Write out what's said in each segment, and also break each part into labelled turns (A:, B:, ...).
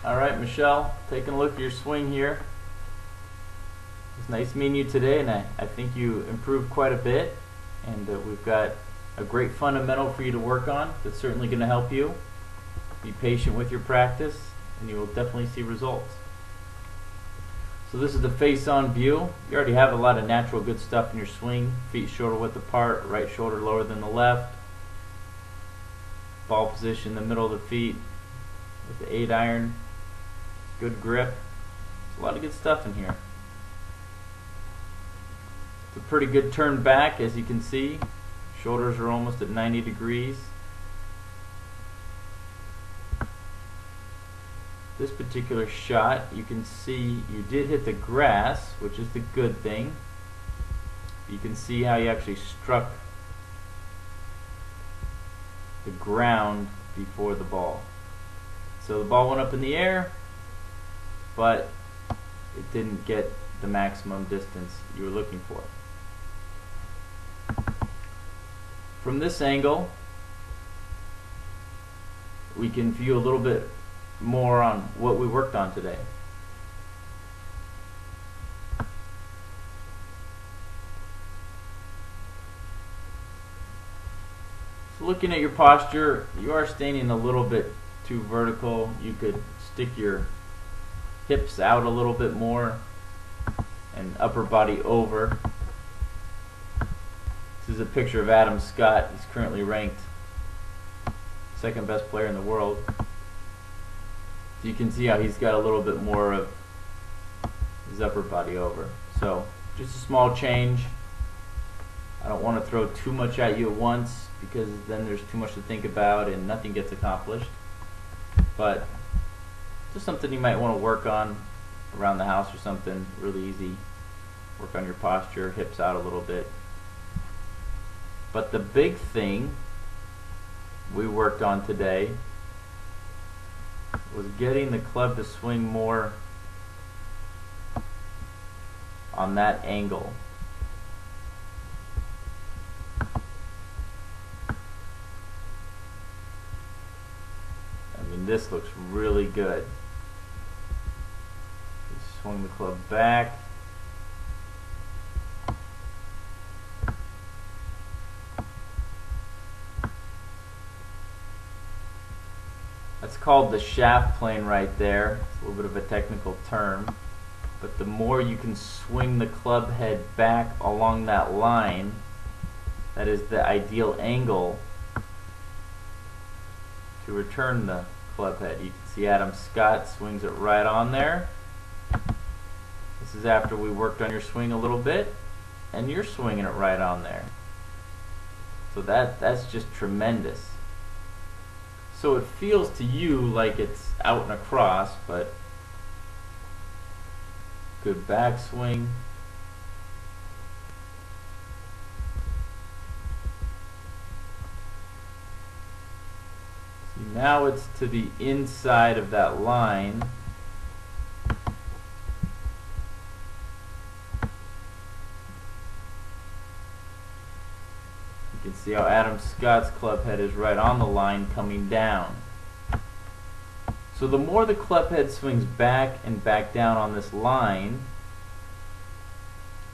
A: Alright, Michelle, taking a look at your swing here. It's nice meeting you today, and I think you improved quite a bit. And we've got a great fundamental for you to work on that's certainly going to help you. Be patient with your practice, and you will definitely see results. So this is the face-on view. You already have a lot of natural good stuff in your swing. Feet shoulder width apart, right shoulder lower than the left. Ball position in the middle of the feet with the 8-iron. Good grip. There's a lot of good stuff in here. It's a pretty good turn back, as you can see. Shoulders are almost at 90 degrees. This particular shot, you can see you did hit the grass, which is the good thing. You can see how you actually struck the ground before the ball. So the ball went up in the air, but it didn't get the maximum distance you were looking for. From this angle, we can view a little bit more on what we worked on today. So looking at your posture, you are standing a little bit too vertical. You could stick your hips out a little bit more and upper body over. This is a picture of Adam Scott. He's currently ranked second best player in the world. So you can see how he's got a little bit more of his upper body over. So just a small change. I don't want to throw too much at you at once, because then there's too much to think about and nothing gets accomplished. But just something you might want to work on around the house or something. Really easy. Work on your posture, hips out a little bit. But the big thing we worked on today was getting the club to swing more on that angle. I mean, this looks really good. Just swing the club back. That's called the shaft plane right there. It's a little bit of a technical term. But the more you can swing the club head back along that line, that is the ideal angle to return the club head. You can see Adam Scott swings it right on there. This is after we worked on your swing a little bit, and you're swinging it right on there. So that's just tremendous. So it feels to you like it's out and across, but good backswing. See, now it's to the inside of that line. You can see how Adam Scott's club head is right on the line coming down. So the more the club head swings back and back down on this line,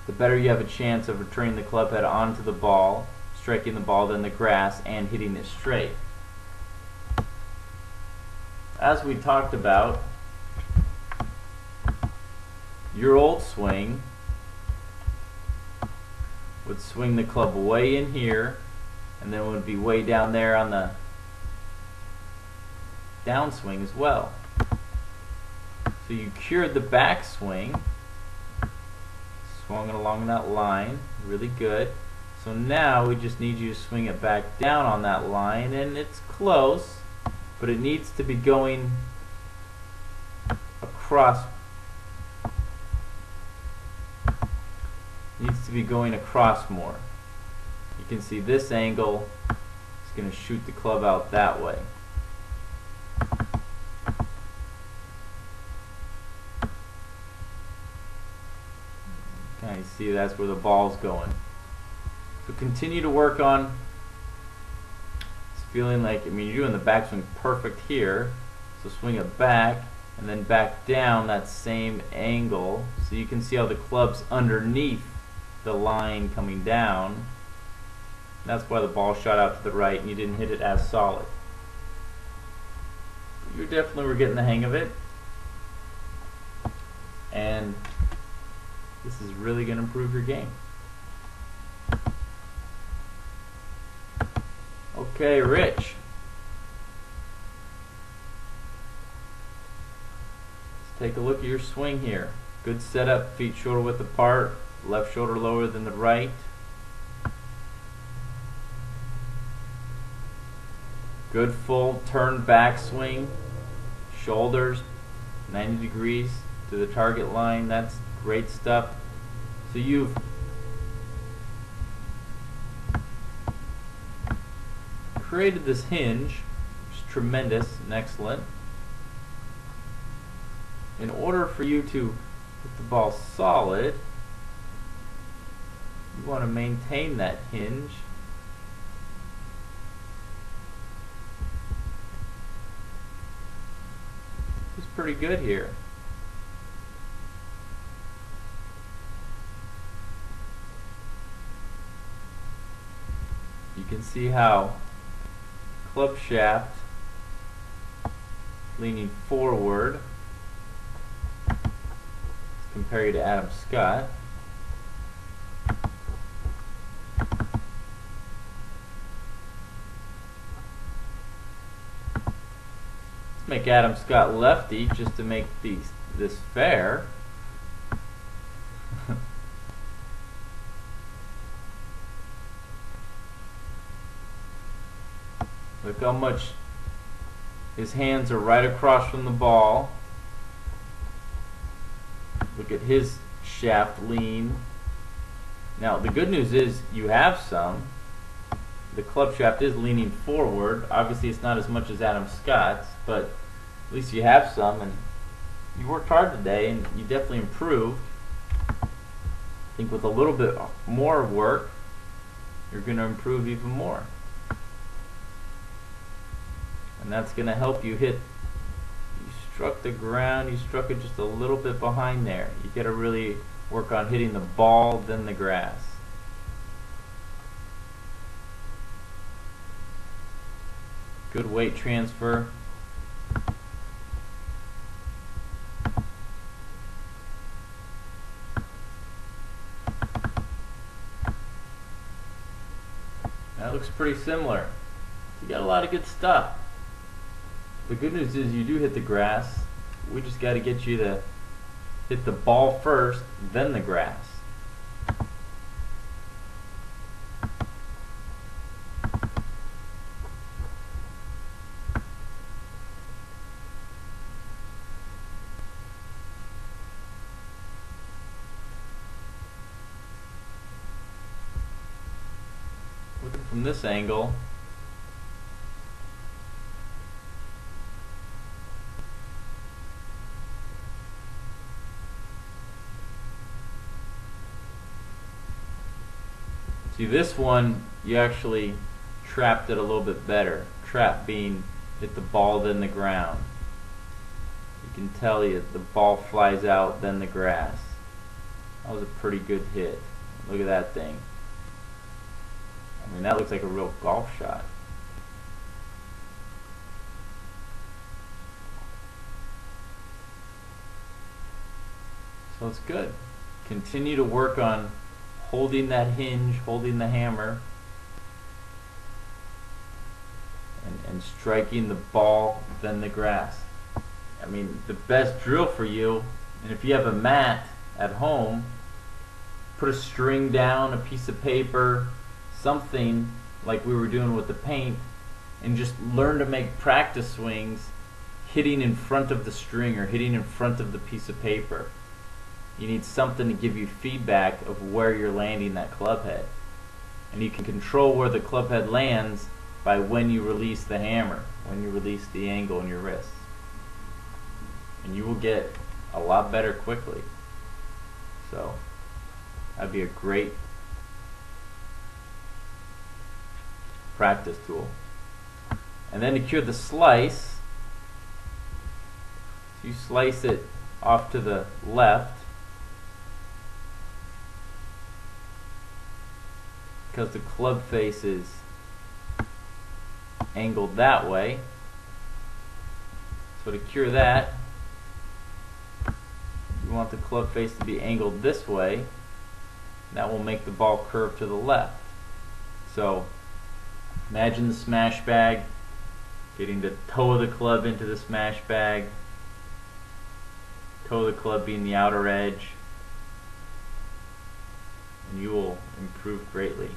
A: the better you have a chance of returning the club head onto the ball, striking the ball, then the grass, and hitting it straight. As we talked about, your old swing would swing the club way in here, and then it would be way down there on the downswing as well. So you cured the backswing, swung it along that line, really good. So now we just need you to swing it back down on that line, and it's close, but it needs to be going across. Needs to be going across more. You can see this angle is going to shoot the club out that way. Okay, you see that's where the ball's going. So continue to work on feeling like, I mean, you're doing the backswing perfect here, so swing it back, and then back down that same angle, so you can see how the club's underneath the line coming down. That's why the ball shot out to the right and you didn't hit it as solid. You definitely were getting the hang of it, and this is really going to improve your game. Okay, Rich. Let's take a look at your swing here. Good setup, feet shoulder width apart, left shoulder lower than the right. Good full turn back swing, shoulders 90 degrees to the target line. That's great stuff. So you've created this hinge, which is tremendous and excellent. In order for you to hit the ball solid, you want to maintain that hinge. It's pretty good here. You can see how club shaft leaning forward. Let's compare you to Adam Scott. Make Adam Scott lefty just to make this fair. Look how much his hands are right across from the ball. Look at his shaft lean. Now the good news is you have some. The club shaft is leaning forward. Obviously it's not as much as Adam Scott's, but at least you have some, and you worked hard today and you definitely improved. I think with a little bit more work you're going to improve even more, and that's going to help you hit. You struck the ground, you struck it just a little bit behind there. You got to really work on hitting the ball then the grass. Good weight transfer. That looks pretty similar. You got a lot of good stuff. The good news is you do hit the grass. We just got to get you to hit the ball first, then the grass. Looking from this angle, see this one you actually trapped it a little bit better. Trap being hit the ball then the ground. You can tell the ball flies out then the grass. That was a pretty good hit. Look at that thing. I mean, that looks like a real golf shot. So it's good. Continue to work on holding that hinge, holding the hammer, and striking the ball then the grass. I mean, the best drill for you, and if you have a mat at home, put a string down, a piece of paper, something like we were doing with the paint, and just learn to make practice swings hitting in front of the string or hitting in front of the piece of paper. You need something to give you feedback of where you're landing that club head, and you can control where the club head lands by when you release the hammer, when you release the angle in your wrist, and you will get a lot better quickly. So that'd be a great practice tool. And then to cure the slice, you slice it off to the left, because the club face is angled that way. So to cure that, you want the club face to be angled this way. That will make the ball curve to the left. So imagine the smash bag, getting the toe of the club into the smash bag, toe of the club being the outer edge, and you will improve greatly.